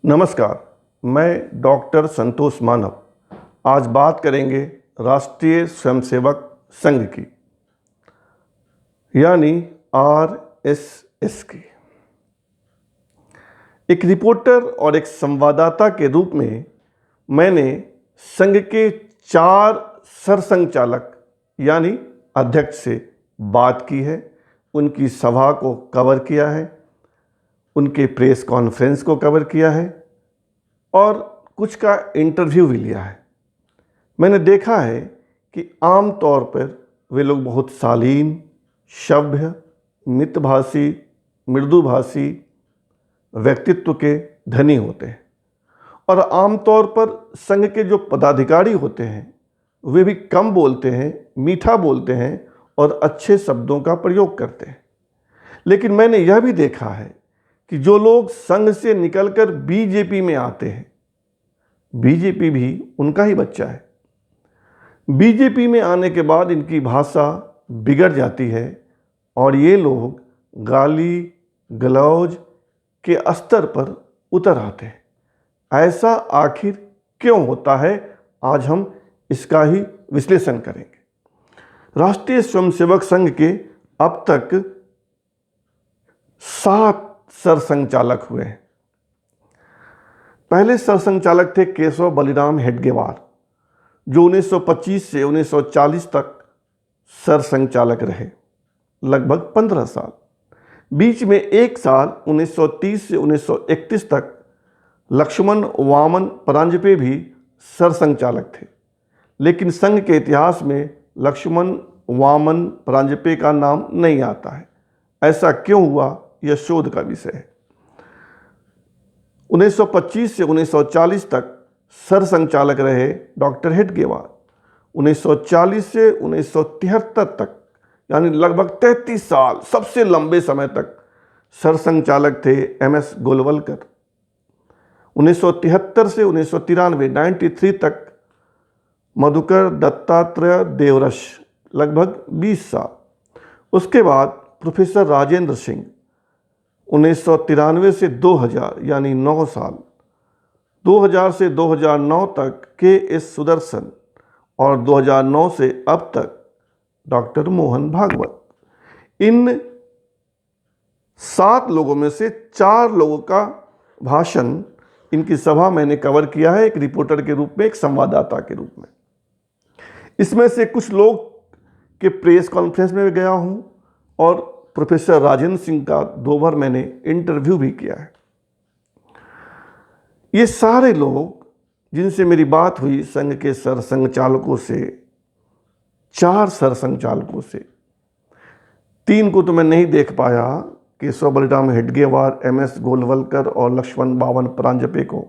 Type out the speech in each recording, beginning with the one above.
नमस्कार, मैं डॉक्टर संतोष मानव। आज बात करेंगे राष्ट्रीय स्वयंसेवक संघ की, यानी आरएसएस की। एक रिपोर्टर और एक संवाददाता के रूप में मैंने संघ के 4 सरसंघचालक यानी अध्यक्ष से बात की है, उनकी सभा को कवर किया है, उनके प्रेस कॉन्फ्रेंस को कवर किया है और कुछ का इंटरव्यू भी लिया है। मैंने देखा है कि आम तौर पर वे लोग बहुत शालीन, सभ्य, मितभाषी, मृदुभाषी व्यक्तित्व के धनी होते हैं और आमतौर पर संघ के जो पदाधिकारी होते हैं वे भी कम बोलते हैं, मीठा बोलते हैं और अच्छे शब्दों का प्रयोग करते हैं। लेकिन मैंने यह भी देखा है कि जो लोग संघ से निकलकर बीजेपी में आते हैं, बीजेपी भी उनका ही बच्चा है, बीजेपी में आने के बाद इनकी भाषा बिगड़ जाती है और ये लोग गाली गलौज के स्तर पर उतर आते हैं। ऐसा आखिर क्यों होता है, आज हम इसका ही विश्लेषण करेंगे। राष्ट्रीय स्वयंसेवक संघ के अब तक 7 सरसंघचालक हुए हैं। पहले सरसंघचालक थे केशव बलिराम हेडगेवार, जो 1925 से 1940 तक सरसंघचालक रहे, लगभग 15 साल। बीच में एक साल 1930 से 1931 तक लक्ष्मण वामन परांजपे भी सरसंघचालक थे, लेकिन संघ के इतिहास में लक्ष्मण वामन परांजपे का नाम नहीं आता है। ऐसा क्यों हुआ, यह शोध का विषय है। 1925 से 1940 तक सरसंघचालक रहे डॉक्टर हेडगेवार। 1940 से 1973 तक यानी लगभग 33 साल सबसे लंबे समय तक सरसंघचालक थे एमएस गोलवलकर। 1973 से 1993 तक मधुकर दत्तात्रेय देवरश, लगभग 20 साल। उसके बाद प्रोफेसर राजेंद्र सिंह 1993 से 2000 यानी 9 साल। 2000 से 2009 तक के.एस. सुदर्शन और 2009 से अब तक डॉक्टर मोहन भागवत। इन 7 लोगों में से 4 लोगों का भाषण, इनकी सभा मैंने कवर किया है एक रिपोर्टर के रूप में, एक संवाददाता के रूप में। इसमें से कुछ लोग के प्रेस कॉन्फ्रेंस में गया हूं और प्रोफेसर राजेंद्र सिंह का 2 बार मैंने इंटरव्यू भी किया है। ये सारे लोग जिनसे मेरी बात हुई संघ के सरसंघचालकों से, 4 सरसंघचालकों से, 3 को तो मैं नहीं देख पाया, केशव बलिराम हेडगेवार, एमएस गोलवलकर और लक्ष्मण वामन परांजपे को।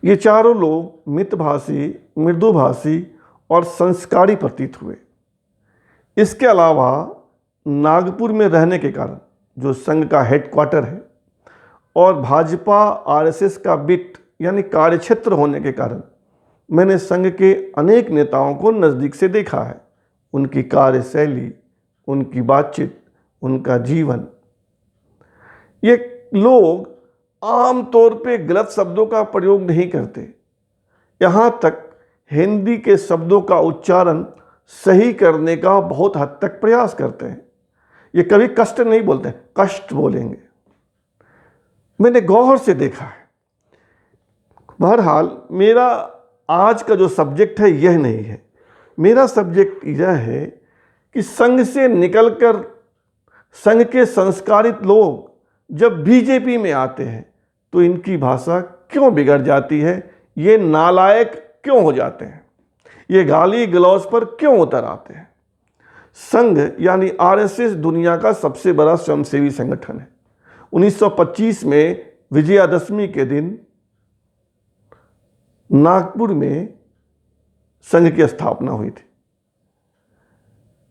ये चारों लोग मितभाषी, मृदुभाषी और संस्कारी प्रतीत हुए। इसके अलावा नागपुर में रहने के कारण, जो संघ का हेडक्वार्टर है, और भाजपा आरएसएस का बिट यानी कार्यक्षेत्र होने के कारण मैंने संघ के अनेक नेताओं को नज़दीक से देखा है। उनकी कार्यशैली, उनकी बातचीत, उनका जीवन। ये लोग आम तौर पे गलत शब्दों का प्रयोग नहीं करते, यहाँ तक हिंदी के शब्दों का उच्चारण सही करने का बहुत हद तक प्रयास करते हैं। ये कभी कष्ट नहीं बोलते, कष्ट बोलेंगे। मैंने गौर से देखा है। बहरहाल मेरा आज का जो सब्जेक्ट है यह नहीं है। मेरा सब्जेक्ट यह है कि संघ से निकलकर संघ के संस्कारित लोग जब बीजेपी में आते हैं तो इनकी भाषा क्यों बिगड़ जाती है, ये नालायक क्यों हो जाते हैं, ये गाली गलौज पर क्यों उतर आते हैं। संघ यानी आरएसएस दुनिया का सबसे बड़ा स्वयंसेवी संगठन है। 1925 में विजयादशमी के दिन नागपुर में संघ की स्थापना हुई थी।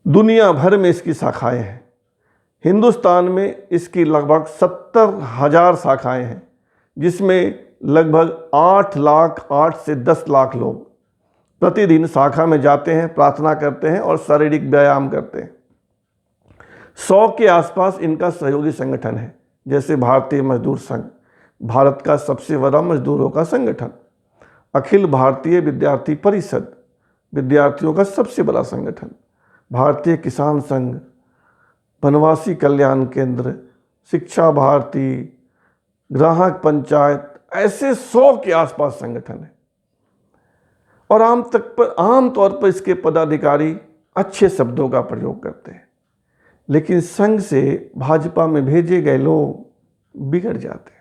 दुनिया भर में इसकी शाखाएं हैं। हिंदुस्तान में इसकी लगभग 70,000 शाखाएं हैं, जिसमें लगभग 8 से 10 लाख लोग प्रतिदिन शाखा में जाते हैं, प्रार्थना करते हैं और शारीरिक व्यायाम करते हैं। 100 के आसपास इनका सहयोगी संगठन है, जैसे भारतीय मजदूर संघ, भारत का सबसे बड़ा मजदूरों का संगठन, अखिल भारतीय विद्यार्थी परिषद, विद्यार्थियों का सबसे बड़ा संगठन, भारतीय किसान संघ, वनवासी कल्याण केंद्र, शिक्षा भारती, ग्राहक पंचायत, ऐसे 100 के आसपास संगठन है। और आमतौर पर इसके पदाधिकारी अच्छे शब्दों का प्रयोग करते हैं, लेकिन संघ से भाजपा में भेजे गए लोग बिगड़ जाते हैं।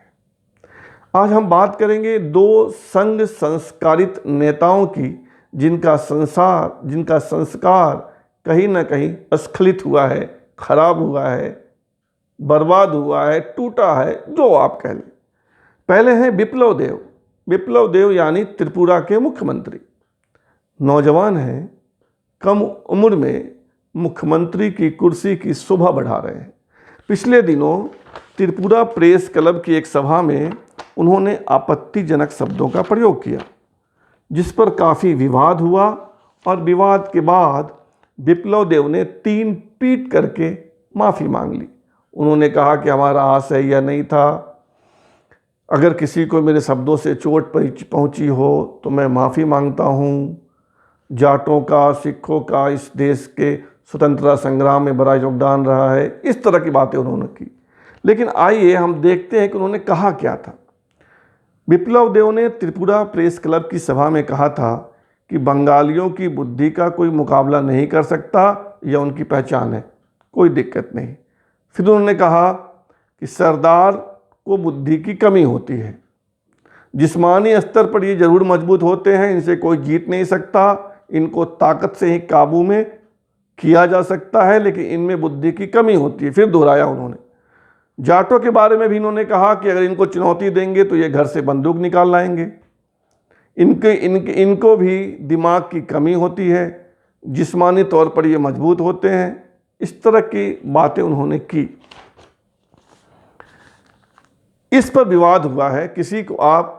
आज हम बात करेंगे 2 संघ संस्कारित नेताओं की, जिनका संस्कार कहीं ना कहीं स्खलित हुआ है, खराब हुआ है, बर्बाद हुआ है, टूटा है, जो आप कह लें। पहले हैं विप्लव देव। विप्लव देव यानी त्रिपुरा के मुख्यमंत्री, नौजवान हैं, कम उम्र में मुख्यमंत्री की कुर्सी की शोभा बढ़ा रहे हैं। पिछले दिनों त्रिपुरा प्रेस क्लब की एक सभा में उन्होंने आपत्तिजनक शब्दों का प्रयोग किया, जिस पर काफ़ी विवाद हुआ। और विवाद के बाद विप्लव देव ने 3 पीट करके माफ़ी मांग ली। उन्होंने कहा कि हमारा आशय यह नहीं था, अगर किसी को मेरे शब्दों से चोट पहुंची हो तो मैं माफ़ी मांगता हूं। जाटों का, सिखों का इस देश के स्वतंत्रता संग्राम में बड़ा योगदान रहा है। इस तरह की बातें उन्होंने की। लेकिन आइए हम देखते हैं कि उन्होंने कहा क्या था। विप्लव देव ने त्रिपुरा प्रेस क्लब की सभा में कहा था कि बंगालियों की बुद्धि का कोई मुकाबला नहीं कर सकता, यह उनकी पहचान है, कोई दिक्कत नहीं। फिर उन्होंने कहा कि सरदार को बुद्धि की कमी होती है, जिस्मानी स्तर पर ये जरूर मजबूत होते हैं, इनसे कोई जीत नहीं सकता, इनको ताकत से ही काबू में किया जा सकता है, लेकिन इनमें बुद्धि की कमी होती है। फिर दोहराया उन्होंने। जाटों के बारे में भी इन्होंने कहा कि अगर इनको चुनौती देंगे तो ये घर से बंदूक निकाल लाएंगे, इनको भी दिमाग की कमी होती है, जिस्मानी तौर पर ये मजबूत होते हैं। इस तरह की बातें उन्होंने की। इस पर विवाद हुआ है। किसी को आप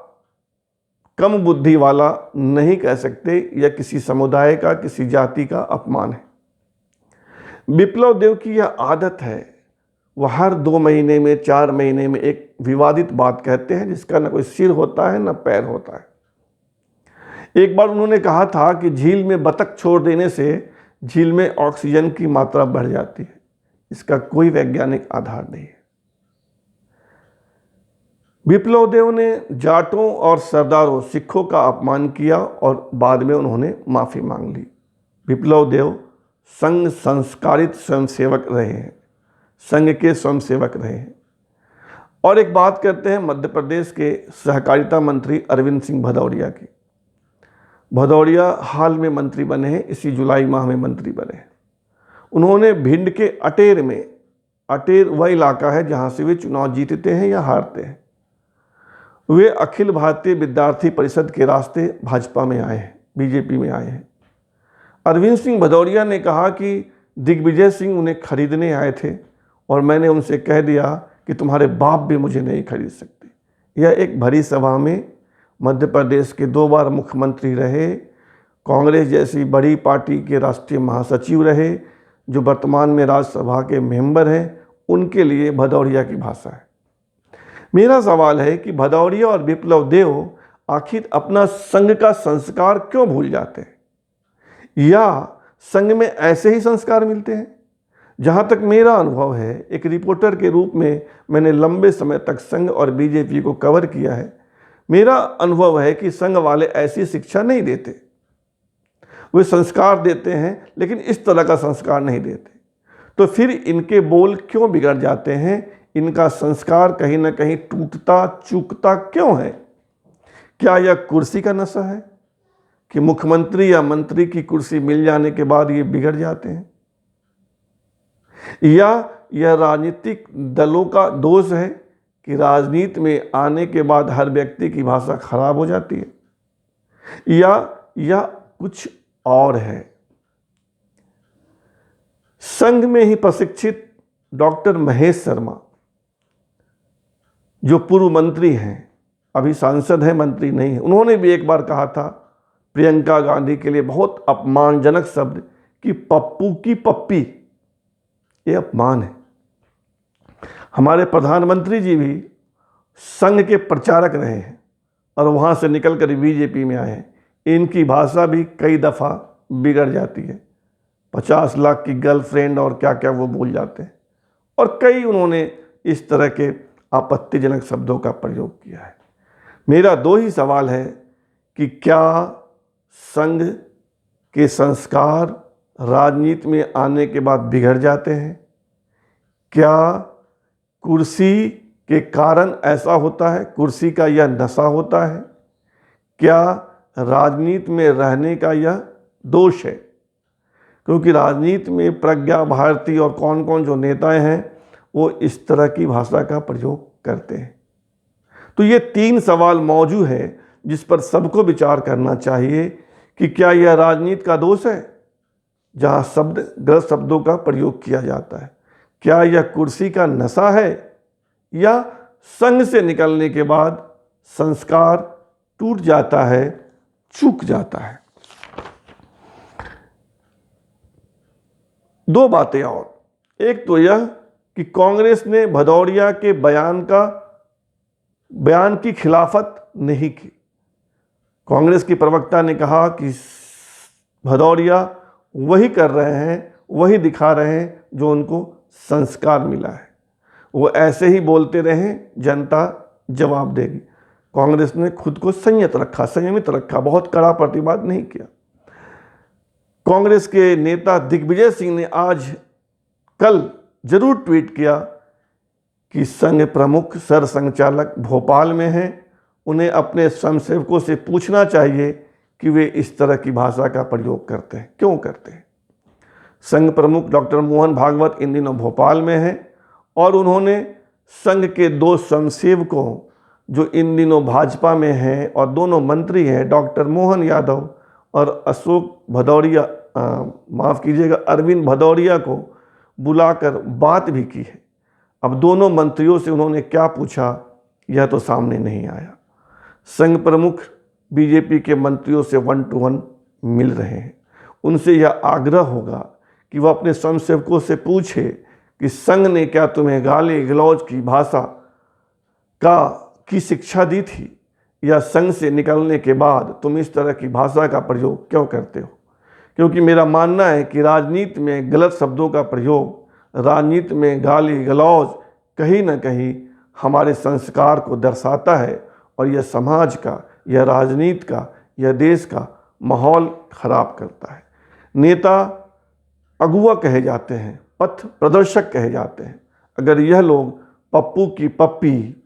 कम बुद्धि वाला नहीं कह सकते, यह किसी समुदाय का, किसी जाति का अपमान है। विप्लव देव की यह आदत है, वह हर 2 महीने में, 4 महीने में एक विवादित बात कहते हैं, जिसका न कोई सिर होता है न पैर होता है। एक बार उन्होंने कहा था कि झील में बतख छोड़ देने से झील में ऑक्सीजन की मात्रा बढ़ जाती है। इसका कोई वैज्ञानिक आधार नहीं है। विप्लव देव ने जाटों और सरदारों, सिखों का अपमान किया और बाद में उन्होंने माफ़ी मांग ली। विप्लव देव संघ संस्कारित स्वयंसेवक रहे हैं, संघ के स्वयंसेवक रहे हैं। और एक बात करते हैं मध्य प्रदेश के सहकारिता मंत्री अरविंद सिंह भदौरिया की। भदौरिया हाल में मंत्री बने हैं, इसी जुलाई माह में मंत्री बने हैं। उन्होंने भिंड के अटेर में, अटेर वह इलाका है जहाँ से वे चुनाव जीतते हैं या हारते हैं, वे अखिल भारतीय विद्यार्थी परिषद के रास्ते भाजपा में आए हैं, बीजेपी में आए हैं। अरविंद सिंह भदौरिया ने कहा कि दिग्विजय सिंह उन्हें खरीदने आए थे और मैंने उनसे कह दिया कि तुम्हारे बाप भी मुझे नहीं खरीद सकते। यह एक भरी सभा में मध्य प्रदेश के 2 बार मुख्यमंत्री रहे, कांग्रेस जैसी बड़ी पार्टी के राष्ट्रीय महासचिव रहे, जो वर्तमान में राज्यसभा के मेंबर हैं, उनके लिए भदौरिया की भाषा है। मेरा सवाल है कि भदौरिया और विप्लव देव आखिर अपना संघ का संस्कार क्यों भूल जाते हैं, या संघ में ऐसे ही संस्कार मिलते हैं? जहाँ तक मेरा अनुभव है, एक रिपोर्टर के रूप में मैंने लंबे समय तक संघ और बीजेपी को कवर किया है। मेरा अनुभव है कि संघ वाले ऐसी शिक्षा नहीं देते, वे संस्कार देते हैं, लेकिन इस तरह का संस्कार नहीं देते। तो फिर इनके बोल क्यों बिगड़ जाते हैं? इनका संस्कार कहीं ना कहीं टूटता चूकता क्यों है? क्या यह कुर्सी का नशा है कि मुख्यमंत्री या मंत्री की कुर्सी मिल जाने के बाद ये बिगड़ जाते हैं, या यह राजनीतिक दलों का दोष है कि राजनीति में आने के बाद हर व्यक्ति की भाषा खराब हो जाती है, या कुछ और है? संघ में ही प्रशिक्षित डॉक्टर महेश शर्मा, जो पूर्व मंत्री हैं, अभी सांसद हैं, मंत्री नहीं है, उन्होंने भी एक बार कहा था प्रियंका गांधी के लिए बहुत अपमानजनक शब्द कि पप्पू की पप्पी। ये अपमान है। हमारे प्रधानमंत्री जी भी संघ के प्रचारक रहे हैं और वहाँ से निकल कर बीजेपी में आए हैं, इनकी भाषा भी कई दफ़ा बिगड़ जाती है। 50 लाख की गर्लफ्रेंड और क्या क्या वो भूल जाते हैं। और कई उन्होंने इस तरह के आपत्तिजनक शब्दों का प्रयोग किया है। मेरा 2 ही सवाल है कि क्या संघ के संस्कार राजनीति में आने के बाद बिगड़ जाते हैं? क्या कुर्सी के कारण ऐसा होता है? कुर्सी का यह नशा होता है? क्या राजनीति में रहने का यह दोष है? क्योंकि राजनीति में प्रज्ञा भारती और कौन कौन जो नेताएं हैं वो इस तरह की भाषा का प्रयोग करते हैं। तो ये 3 सवाल मौजूद है जिस पर सबको विचार करना चाहिए कि क्या यह राजनीति का दोष है जहाँ गलत शब्दों का प्रयोग किया जाता है? क्या यह कुर्सी का नशा है या संघ से निकलने के बाद संस्कार टूट जाता है, चूक जाता है? 2 बातें और। एक तो यह कि कांग्रेस ने भदौरिया के बयान की खिलाफत नहीं की। कांग्रेस की प्रवक्ता ने कहा कि भदौरिया वही कर रहे हैं, वही दिखा रहे हैं जो उनको संस्कार मिला है। वो ऐसे ही बोलते रहें, जनता जवाब देगी। कांग्रेस ने खुद को संयमित रखा, बहुत कड़ा प्रतिवाद नहीं किया। कांग्रेस के नेता दिग्विजय सिंह ने कल जरूर ट्वीट किया कि संघ प्रमुख सरसंघचालक भोपाल में हैं, उन्हें अपने स्वयंसेवकों से पूछना चाहिए कि वे इस तरह की भाषा का प्रयोग करते हैं, क्यों करते हैं। संघ प्रमुख डॉक्टर मोहन भागवत इन दिनों भोपाल में हैं और उन्होंने संघ के 2 स्वयंसेवकों जो इन दिनों भाजपा में हैं और दोनों मंत्री हैं, डॉक्टर मोहन यादव और अरविंद भदौरिया को बुलाकर बात भी की है। अब दोनों मंत्रियों से उन्होंने क्या पूछा यह तो सामने नहीं आया। संघ प्रमुख बीजेपी के मंत्रियों से 1 to 1 मिल रहे हैं। उनसे यह आग्रह होगा कि वह अपने स्वयंसेवकों से पूछे कि संघ ने क्या तुम्हें गाली गलौज की भाषा की शिक्षा दी थी, या संघ से निकलने के बाद तुम इस तरह की भाषा का प्रयोग क्यों करते हो। क्योंकि मेरा मानना है कि राजनीति में गलत शब्दों का प्रयोग, राजनीति में गाली गलौज कहीं ना कहीं हमारे संस्कार को दर्शाता है और यह समाज का, यह राजनीति का, यह देश का माहौल खराब करता है। नेता अगुआ कहे जाते हैं, पथ प्रदर्शक कहे जाते हैं। अगर यह लोग पप्पू की पप्पी,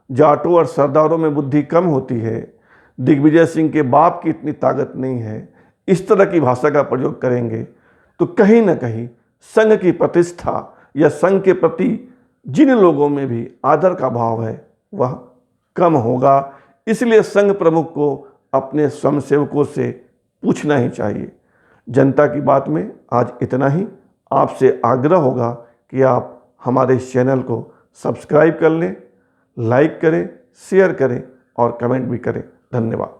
जाटों और सरदारों में बुद्धि कम होती है, दिग्विजय सिंह के बाप की इतनी ताकत नहीं है, इस तरह की भाषा का प्रयोग करेंगे तो कहीं ना कहीं संघ की प्रतिष्ठा या संघ के प्रति जिन लोगों में भी आदर का भाव है वह कम होगा। इसलिए संघ प्रमुख को अपने स्वयंसेवकों से पूछना ही चाहिए। जनता की बात में आज इतना ही। आपसे आग्रह होगा कि आप हमारे इस चैनल को सब्सक्राइब कर लें, लाइक करें, शेयर करें और कमेंट भी करें। धन्यवाद।